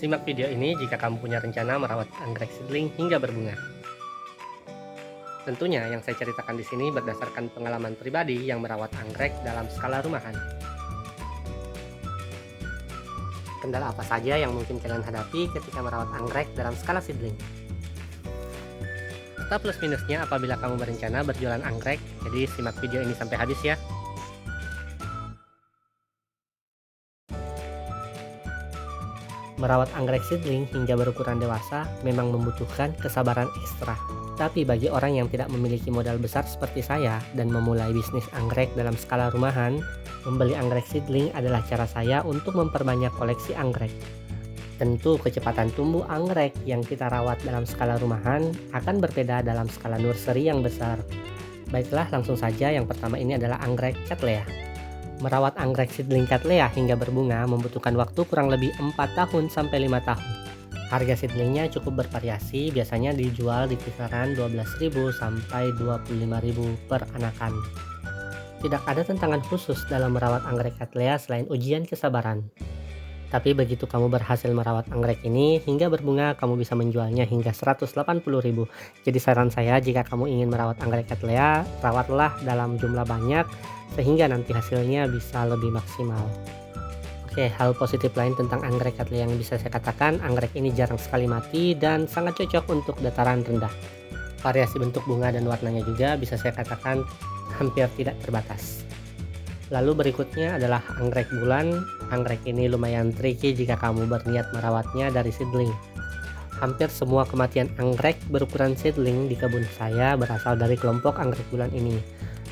Simak video ini jika kamu punya rencana merawat anggrek seedling hingga berbunga. Tentunya yang saya ceritakan di sini berdasarkan pengalaman pribadi yang merawat anggrek dalam skala rumahan. Kendala apa saja yang mungkin kalian hadapi ketika merawat anggrek dalam skala seedling? Serta plus minusnya apabila kamu berencana berjualan anggrek, jadi simak video ini sampai habis ya. Merawat anggrek seedling hingga berukuran dewasa memang membutuhkan kesabaran ekstra. Tapi bagi orang yang tidak memiliki modal besar seperti saya dan memulai bisnis anggrek dalam skala rumahan, membeli anggrek seedling adalah cara saya untuk memperbanyak koleksi anggrek. Tentu kecepatan tumbuh anggrek yang kita rawat dalam skala rumahan akan berbeda dalam skala nursery yang besar. Baiklah, langsung saja. Yang pertama ini adalah anggrek Cattleya. Merawat anggrek seedling Cattleya hingga berbunga membutuhkan waktu kurang lebih 4 tahun sampai 5 tahun. Harga seedlingnya cukup bervariasi, biasanya dijual di kisaran 12.000 sampai 25.000 per anakan. Tidak ada tantangan khusus dalam merawat anggrek Cattleya selain ujian kesabaran. Tapi begitu kamu berhasil merawat anggrek ini hingga berbunga, kamu bisa menjualnya hingga 180.000. Jadi saran saya, jika kamu ingin merawat anggrek Cattleya, rawatlah dalam jumlah banyak sehingga nanti hasilnya bisa lebih maksimal. Oke, hal positif lain tentang anggrek Cattleya yang bisa saya katakan, anggrek ini jarang sekali mati dan sangat cocok untuk dataran rendah. Variasi bentuk bunga dan warnanya juga bisa saya katakan hampir tidak terbatas. Lalu berikutnya adalah anggrek bulan. Anggrek ini lumayan tricky jika kamu berniat merawatnya dari seedling. Hampir semua kematian anggrek berukuran seedling di kebun saya berasal dari kelompok anggrek bulan ini.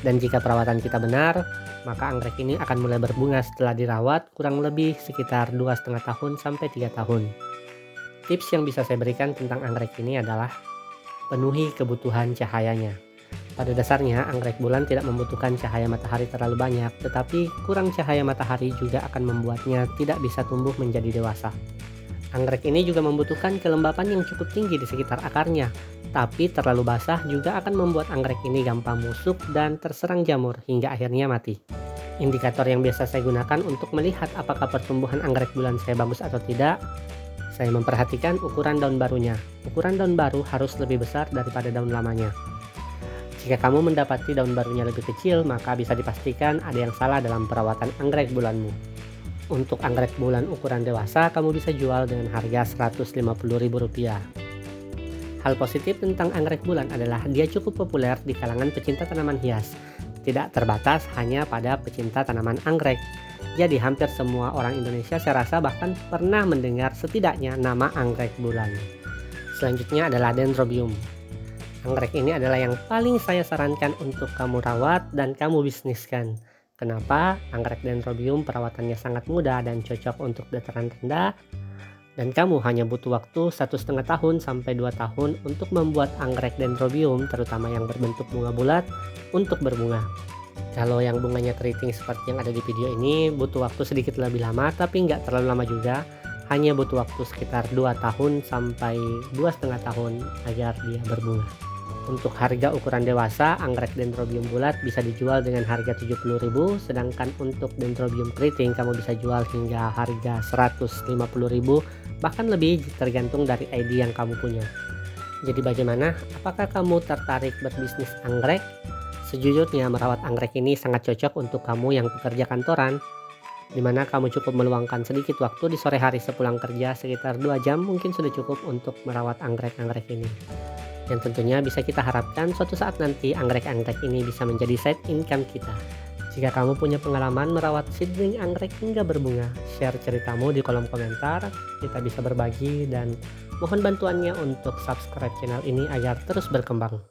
Dan jika perawatan kita benar, maka anggrek ini akan mulai berbunga setelah dirawat kurang lebih sekitar 2,5 tahun sampai 3 tahun. Tips yang bisa saya berikan tentang anggrek ini adalah penuhi kebutuhan cahayanya. Pada dasarnya anggrek bulan tidak membutuhkan cahaya matahari terlalu banyak, tetapi kurang cahaya matahari juga akan membuatnya tidak bisa tumbuh menjadi dewasa. Anggrek ini juga membutuhkan kelembapan yang cukup tinggi di sekitar akarnya, tapi terlalu basah juga akan membuat anggrek ini gampang busuk dan terserang jamur hingga akhirnya mati. Indikator yang biasa saya gunakan untuk melihat apakah pertumbuhan anggrek bulan saya bagus atau tidak, saya memperhatikan ukuran daun barunya. Ukuran daun baru harus lebih besar daripada daun lamanya. Jika kamu mendapati daun barunya lebih kecil, maka bisa dipastikan ada yang salah dalam perawatan anggrek bulanmu. Untuk anggrek bulan ukuran dewasa, kamu bisa jual dengan harga Rp150.000. Hal positif tentang anggrek bulan adalah dia cukup populer di kalangan pecinta tanaman hias. Tidak terbatas hanya pada pecinta tanaman anggrek. Jadi hampir semua orang Indonesia saya rasa bahkan pernah mendengar setidaknya nama anggrek bulan. Selanjutnya adalah Dendrobium. Anggrek ini adalah yang paling saya sarankan untuk kamu rawat dan kamu bisniskan. Kenapa? Anggrek Dendrobium perawatannya sangat mudah dan cocok untuk dataran rendah. Dan kamu hanya butuh waktu 1,5 tahun sampai 2 tahun untuk membuat anggrek Dendrobium, terutama yang berbentuk bunga bulat, untuk berbunga. Kalau yang bunganya keriting seperti yang ada di video ini, butuh waktu sedikit lebih lama, tapi nggak terlalu lama juga. Hanya butuh waktu sekitar 2 tahun sampai 2,5 tahun agar dia berbunga. Untuk harga ukuran dewasa, anggrek Dendrobium bulat bisa dijual dengan harga Rp70.000, sedangkan untuk Dendrobium keriting kamu bisa jual hingga harga Rp150.000, bahkan lebih tergantung dari ide yang kamu punya. Jadi bagaimana? Apakah kamu tertarik berbisnis anggrek? Sejujurnya merawat anggrek ini sangat cocok untuk kamu yang pekerja kantoran, dimana kamu cukup meluangkan sedikit waktu di sore hari sepulang kerja, sekitar 2 jam mungkin sudah cukup untuk merawat anggrek-anggrek ini. Yang tentunya bisa kita harapkan suatu saat nanti anggrek-anggrek ini bisa menjadi side income kita. Jika kamu punya pengalaman merawat seedling anggrek hingga berbunga, share ceritamu di kolom komentar, kita bisa berbagi, dan mohon bantuannya untuk subscribe channel ini agar terus berkembang.